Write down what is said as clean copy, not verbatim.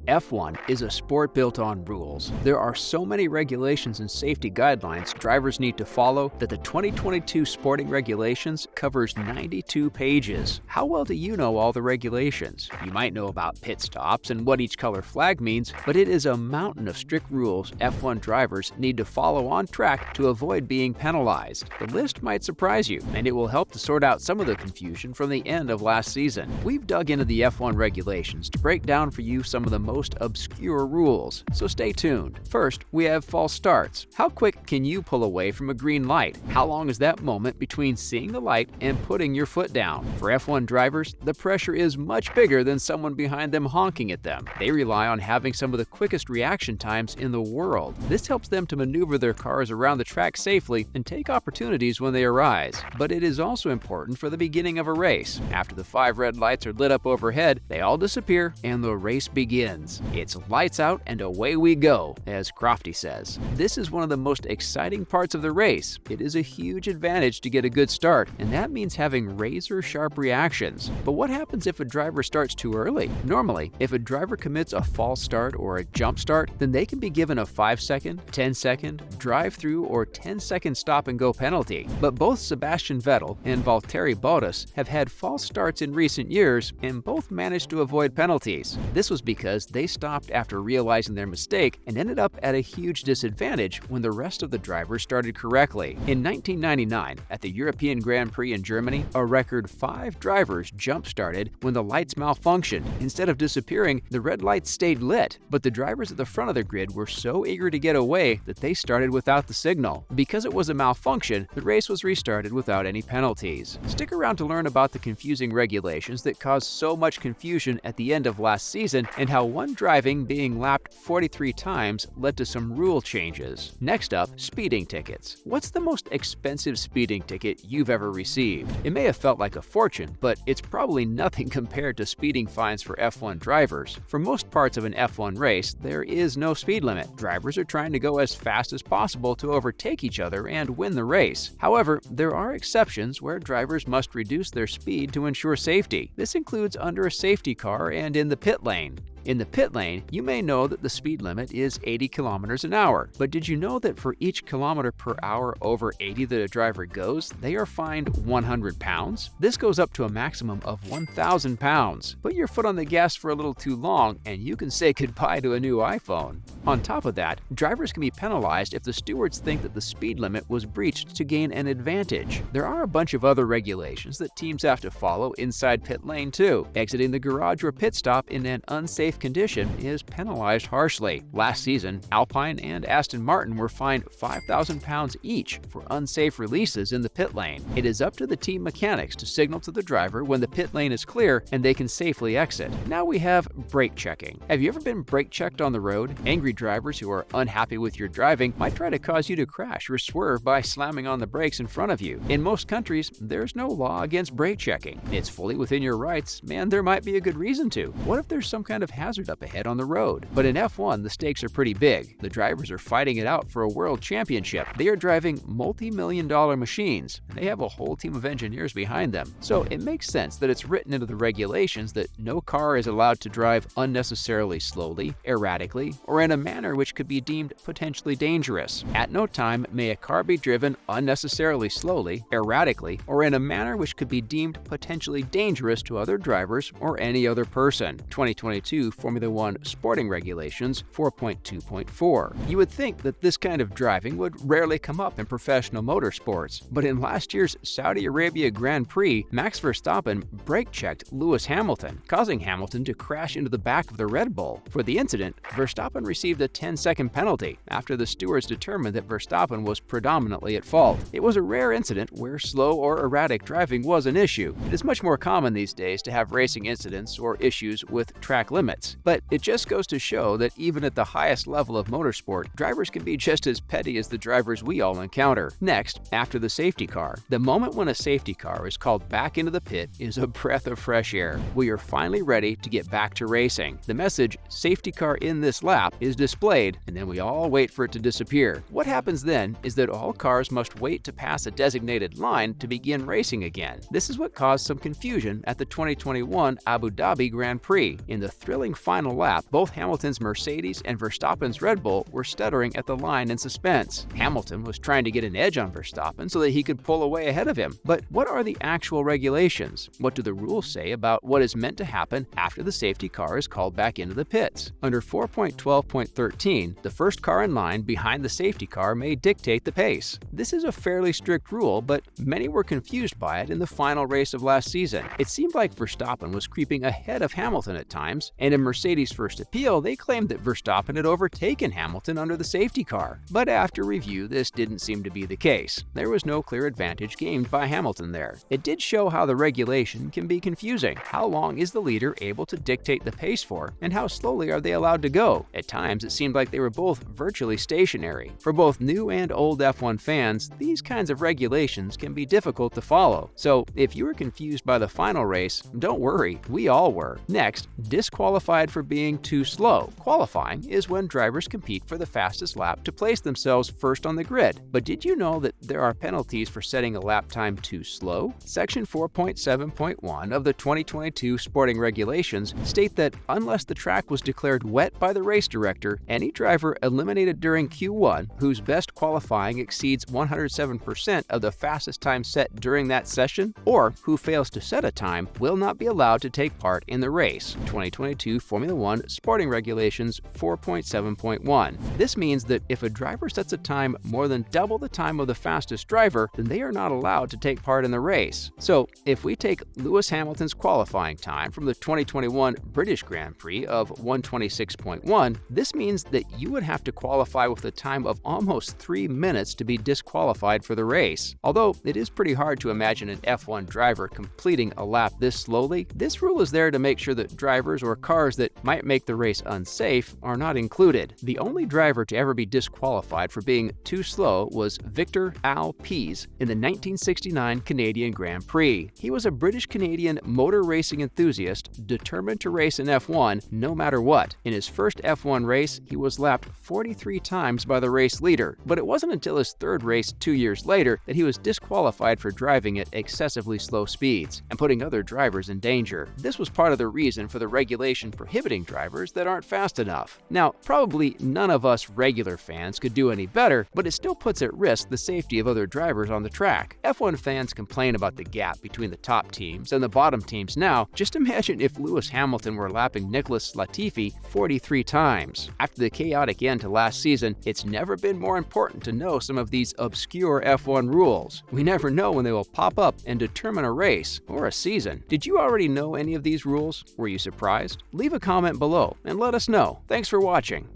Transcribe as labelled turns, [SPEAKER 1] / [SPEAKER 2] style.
[SPEAKER 1] F1 is a sport built on rules. There are so many regulations and safety guidelines drivers need to follow that the 2022 sporting regulations covers 92 pages. How well do you know all the regulations? You might know about pit stops and what each color flag means, but it is a mountain of strict rules F1 drivers need to follow on track to avoid being penalized. The list might surprise you, and it will help to sort out some of the confusion from the end of last season. We've dug into the F1 regulations to break down for you some of the most obscure rules, so stay tuned. First, we have false starts. How quick can you pull away from a green light? How long is that moment between seeing the light and putting your foot down? For F1 drivers, the pressure is much bigger than someone behind them honking at them. They rely on having some of the quickest reaction times in the world. This helps them to maneuver their cars around the track safely and take opportunities when they arise. But it is also important for the beginning of a race. After the 5 red lights are lit up overhead, they all disappear and the race begins. It's lights out and away we go, as Crofty says. This is one of the most exciting parts of the race. It is a huge advantage to get a good start, and that means having razor-sharp reactions. But what happens if a driver starts too early? Normally, if a driver commits a false start or a jump start, then they can be given a 5-second, 10-second, drive-through, or 10-second stop-and-go penalty. But both Sebastian Vettel and Valtteri Bottas have had false starts in recent years, and both managed to avoid penalties. This was because they stopped after realizing their mistake and ended up at a huge disadvantage when the rest of the drivers started correctly. In 1999, at the European Grand Prix in Germany, a record 5 drivers jump-started when the lights malfunctioned. Instead of disappearing, the red lights stayed lit, but the drivers at the front of the grid were so eager to get away that they started without the signal. Because it was a malfunction, the race was restarted without any penalties. Stick around to learn about the confusing regulations that caused so much confusion at the end of last season and how one driving being lapped 43 times led to some rule changes. Next up, speeding tickets. What's the most expensive speeding ticket you've ever received? It may have felt like a fortune, but it's probably nothing compared to speeding fines for F1 drivers. For most parts of an F1 race, there is no speed limit. Drivers are trying to go as fast as possible to overtake each other and win the race. However, there are exceptions where drivers must reduce their speed to ensure safety. This includes under a safety car and in the pit lane. In the pit lane, you may know that the speed limit is 80 kilometers an hour, but did you know that for each kilometer per hour over 80 that a driver goes, they are fined 100 pounds? This goes up to a maximum of 1,000 pounds. Put your foot on the gas for a little too long, and you can say goodbye to a new iPhone. On top of that, drivers can be penalized if the stewards think that the speed limit was breached to gain an advantage. There are a bunch of other regulations that teams have to follow inside pit lane too. Exiting the garage or pit stop in an unsafe condition is penalized harshly. Last season, Alpine and Aston Martin were fined 5,000 pounds each for unsafe releases in the pit lane. It is up to the team mechanics to signal to the driver when the pit lane is clear and they can safely exit. Now we have brake checking. Have you ever been brake checked on the road? Angry drivers who are unhappy with your driving might try to cause you to crash or swerve by slamming on the brakes in front of you. In most countries, there's no law against brake checking. It's fully within your rights, and there might be a good reason to. What if there's some kind of hazard up ahead on the road? But in F1, the stakes are pretty big. The drivers are fighting it out for a world championship. They are driving multi-million-dollar machines, and they have a whole team of engineers behind them. So it makes sense that it's written into the regulations that no car is allowed to drive unnecessarily slowly, erratically, or in a manner which could be deemed potentially dangerous. At no time may a car be driven unnecessarily slowly, erratically, or in a manner which could be deemed potentially dangerous to other drivers or any other person. 2022 Formula One Sporting Regulations 4.2.4. You would think that this kind of driving would rarely come up in professional motorsports, but in last year's Saudi Arabia Grand Prix, Max Verstappen brake-checked Lewis Hamilton, causing Hamilton to crash into the back of the Red Bull. For the incident, Verstappen received a 10-second penalty after the stewards determined that Verstappen was predominantly at fault. It was a rare incident where slow or erratic driving was an issue. It is much more common these days to have racing incidents or issues with track limits. But it just goes to show that even at the highest level of motorsport, drivers can be just as petty as the drivers we all encounter. Next, after the safety car. The moment when a safety car is called back into the pit is a breath of fresh air. We are finally ready to get back to racing. The message, "Safety car in this lap," is displayed, and then we all wait for it to disappear. What happens then is that all cars must wait to pass a designated line to begin racing again. This is what caused some confusion at the 2021 Abu Dhabi Grand Prix. In the thrilling thrilling final lap, both Hamilton's Mercedes and Verstappen's Red Bull were stuttering at the line in suspense. Hamilton was trying to get an edge on Verstappen so that he could pull away ahead of him. But what are the actual regulations? What do the rules say about what is meant to happen after the safety car is called back into the pits? Under 4.12.13, the first car in line behind the safety car may dictate the pace. This is a fairly strict rule, but many were confused by it in the final race of last season. It seemed like Verstappen was creeping ahead of Hamilton at times, and in Mercedes' first appeal, they claimed that Verstappen had overtaken Hamilton under the safety car. But after review, this didn't seem to be the case. There was no clear advantage gained by Hamilton there. It did show how the regulation can be confusing. How long is the leader able to dictate the pace for, and how slowly are they allowed to go? At times, it seemed like they were both virtually stationary. For both new and old F1 fans, these kinds of regulations can be difficult to follow. So, if you were confused by the final race, don't worry, we all were. Next, disqualified for being too slow. Qualifying is when drivers compete for the fastest lap to place themselves first on the grid. But did you know that there are penalties for setting a lap time too slow? Section 4.7.1 of the 2022 sporting regulations state that unless the track was declared wet by the race director, any driver eliminated during Q1 whose best qualifying exceeds 107% of the fastest time set during that session, or who fails to set a time, will not be allowed to take part in the race. 2022 Formula 1 Sporting Regulations 4.7.1. This means that if a driver sets a time more than double the time of the fastest driver, then they are not allowed to take part in the race. So, if we take Lewis Hamilton's qualifying time from the 2021 British Grand Prix of 1:26.1, this means that you would have to qualify with a time of almost 3 minutes to be disqualified for the race. Although it is pretty hard to imagine an F1 driver completing a lap this slowly, this rule is there to make sure that drivers or cars that might make the race unsafe are not included. The only driver to ever be disqualified for being too slow was Victor Al Pease in the 1969 Canadian Grand Prix. He was a British-Canadian motor racing enthusiast determined to race in F1 no matter what. In his first F1 race, he was lapped 43 times by the race leader, but it wasn't until his third race 2 years later that he was disqualified for driving at excessively slow speeds and putting other drivers in danger. This was part of the reason for the regulation prohibiting drivers that aren't fast enough. Now, probably none of us regular fans could do any better, but it still puts at risk the safety of other drivers on the track. F1 fans complain about the gap between the top teams and the bottom teams now. Just imagine if Lewis Hamilton were lapping Nicholas Latifi 43 times. After the chaotic end to last season, it's never been more important to know some of these obscure F1 rules. We never know when they will pop up and determine a race or a season. Did you already know any of these rules? Were you surprised? Leave a comment below and let us know. Thanks for watching.